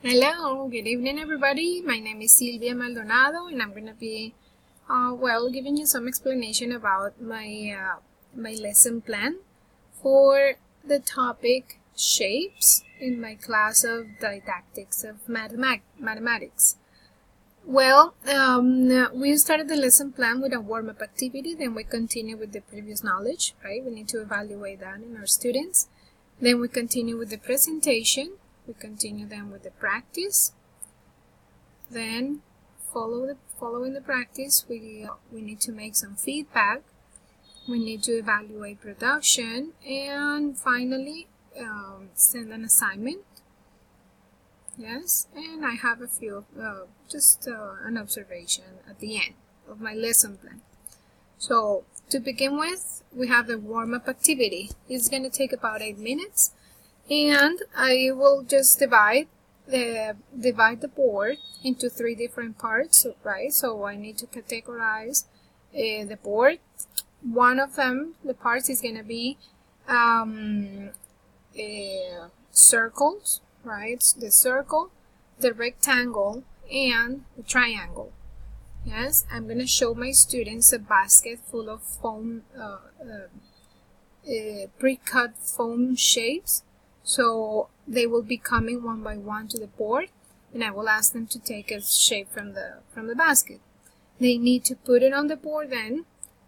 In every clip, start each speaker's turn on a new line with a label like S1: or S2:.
S1: Hello, good evening everybody. My name is Silvia Maldonado and I'm going to be giving you some explanation about my lesson plan for the topic shapes in my class of didactics of mathematics. We started the lesson plan with a warm-up activity, then we continue with the previous knowledge, right? We need to evaluate that in our students. Then we continue with the presentation. We continue then with the practice. Then, following the practice, we need to make some feedback. We need to evaluate production, and finally, send an assignment. Yes, and I have a few, an observation at the end of my lesson plan. So, to begin with, we have the warm-up activity. It's going to take about 8 minutes, and I will just divide the board into 3 different parts, right? So I need to categorize the board. One of them, the parts, is going to be circles, right? The circle, the rectangle, and the triangle. Yes, I'm going to show my students a basket full of foam, pre-cut foam shapes. So they will be coming one by one to the board, and I will ask them to take a shape from the basket. They need to put it on the board then,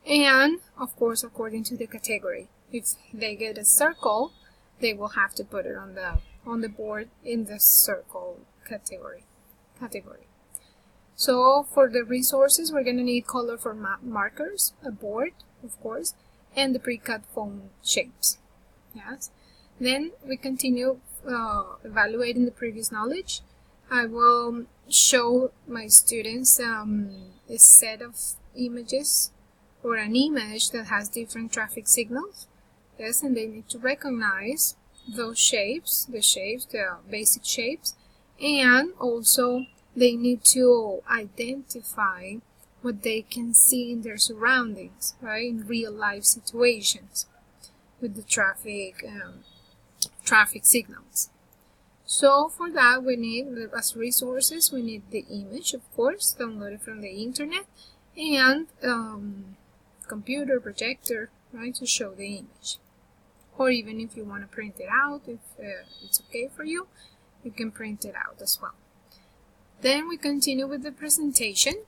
S1: and of course according to the category. If they get a circle, they will have to put it on the board in the circle category. So for the resources, we're going to need color for markers, a board, of course, and the pre-cut foam shapes. Yes. Then we continue evaluating the previous knowledge. I will show my students a set of images or an image that has different traffic signals. Yes, and they need to recognize those shapes, the basic shapes, and also they need to identify what they can see in their surroundings, right, in real life situations with the traffic signals. So for that, we need, as resources, we need the image, of course, downloaded from the internet, and computer projector, right, to show the image. Or even if you want to print it out, if it's okay for you, you can print it out as well. Then we continue with the presentation.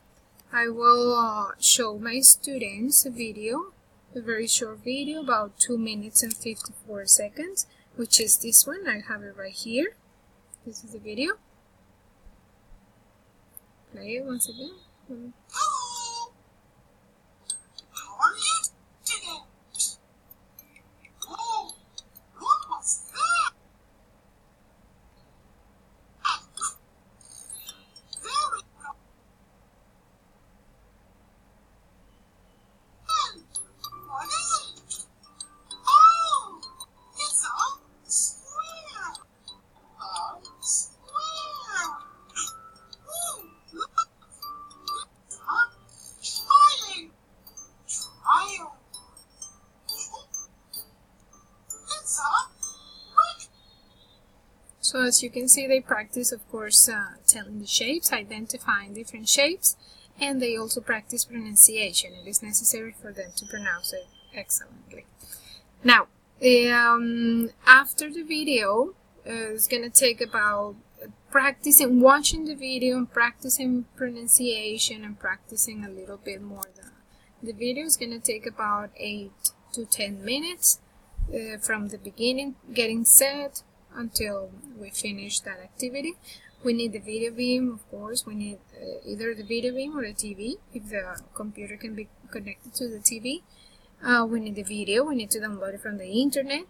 S1: I will show my students a video, a very short video, about 2 minutes and 54 seconds, which is this one. I have it right here. This is the video. Play it once again.
S2: Hello! How are you today? Oh, what was that? Very good. And what is it? Oh, it's a square. A square. Oh, look. It's a triangle. Triangle. It's a brick.
S1: So as you can see, they practice, of course, telling the shapes, identifying different shapes, and they also practice pronunciation. It is necessary for them to pronounce it excellently. Now, after the video, it's going to take about practicing, watching the video and practicing pronunciation and practicing a little bit more. The video is going to take about 8 to 10 minutes from the beginning, getting set, until we finish that activity. We need the video beam, of course. We need either the video beam or the TV, if the computer can be connected to the TV. We need the video. We need to download it from the internet.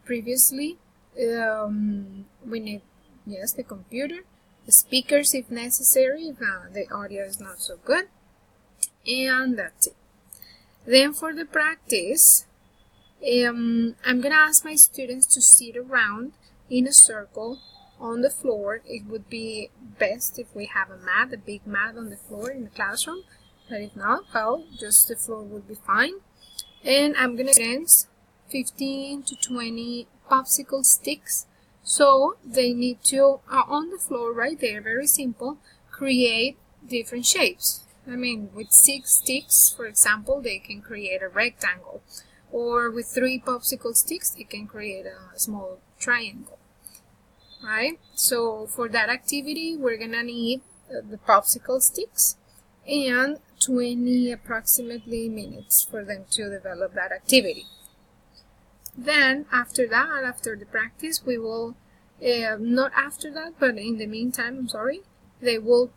S1: Previously, we need, yes, the computer, the speakers if necessary, if the audio is not so good, and that's it. Then for the practice, I'm gonna ask my students to sit around in a circle on the floor. It would be best if we have a big mat on the floor in the classroom, but if not, well, just the floor would be fine. And I'm gonna use 15 to 20 popsicle sticks So they need to, on the floor right there, very simple, create different shapes. I mean, with 6 sticks, for example, they can create a rectangle. Or with 3 popsicle sticks, they can create a small triangle. Right? So for that activity, we're gonna need the popsicle sticks and 20 approximately minutes for them to develop that activity. Then after that, after the practice, we will, not after that, but in the meantime, I'm sorry, they will,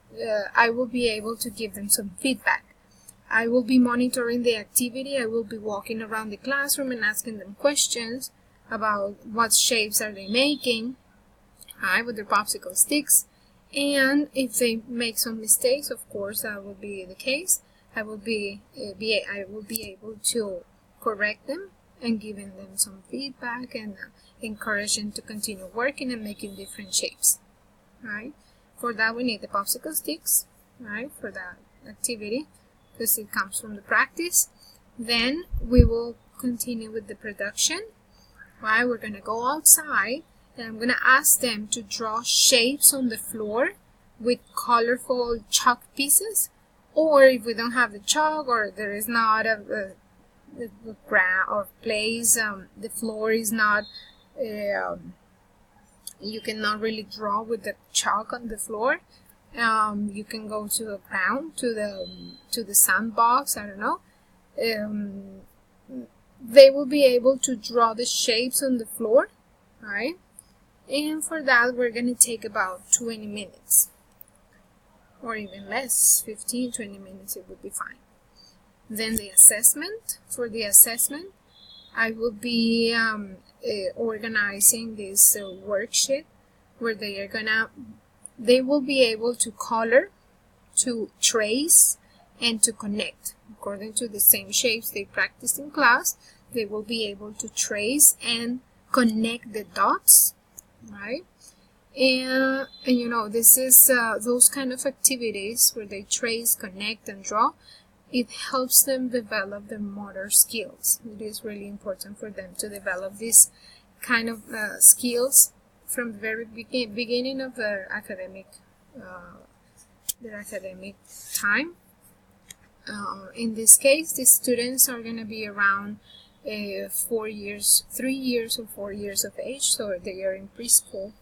S1: I will be able to give them some feedback. I will be monitoring the activity. I will be walking around the classroom and asking them questions about what shapes are they making, right, with their popsicle sticks. And if they make some mistakes, of course, that will be the case. I will be able to correct them and giving them some feedback and encourage them to continue working and making different shapes. Right? For that, we need the popsicle sticks, right, for that activity, because it comes from the practice. Then we will continue with the production. Right? We're gonna go outside. And I'm going to ask them to draw shapes on the floor with colorful chalk pieces. Or if we don't have the chalk, or there is not a ground or place, the floor is not, you cannot really draw with the chalk on the floor. You can go to the ground, to the sandbox, I don't know. They will be able to draw the shapes on the floor, right? And for that, we're going to take about 20 minutes or even less, 15-20 minutes, it would be fine. Then the assessment. For the assessment, I will be organizing this worksheet where they will be able to color, to trace, and to connect. According to the same shapes they practiced in class, they will be able to trace and connect the dots. Right? And you know, this is those kind of activities where they trace, connect, and draw. It helps them develop their motor skills. It is really important for them to develop these kind of skills from the very beginning of their academic time. In this case, the students are going to be around 3 years or 4 years of age, so they are in preschool,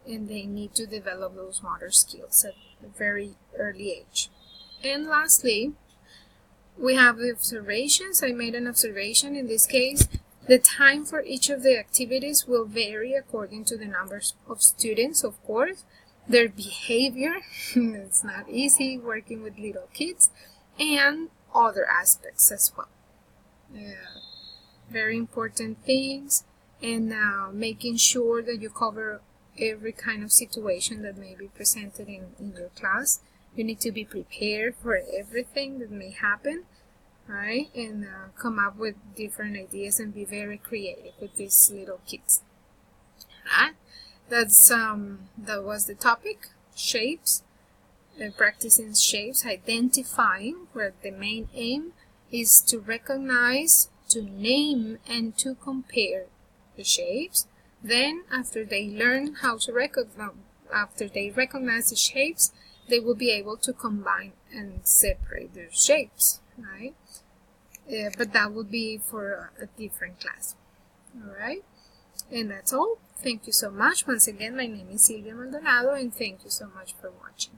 S1: and they need to develop those motor skills at a very early age. And lastly, we have the observations. I made an observation. In this case, the time for each of the activities will vary according to the numbers of students, of course, their behavior, it's not easy working with little kids, and other aspects as well. Very important things, and making sure that you cover every kind of situation that may be presented in your class. You need to be prepared for everything that may happen, right? And come up with different ideas and be very creative with these little kids. Right? That was the topic, shapes, practicing shapes, identifying, where the main aim is to recognize, to name, and to compare the shapes. Then, after they learn how to recognize the shapes, they will be able to combine and separate their shapes, right? But that will be for a different class. All right, and that's all. Thank you so much. Once again, my name is Silvia Maldonado, and thank you so much for watching.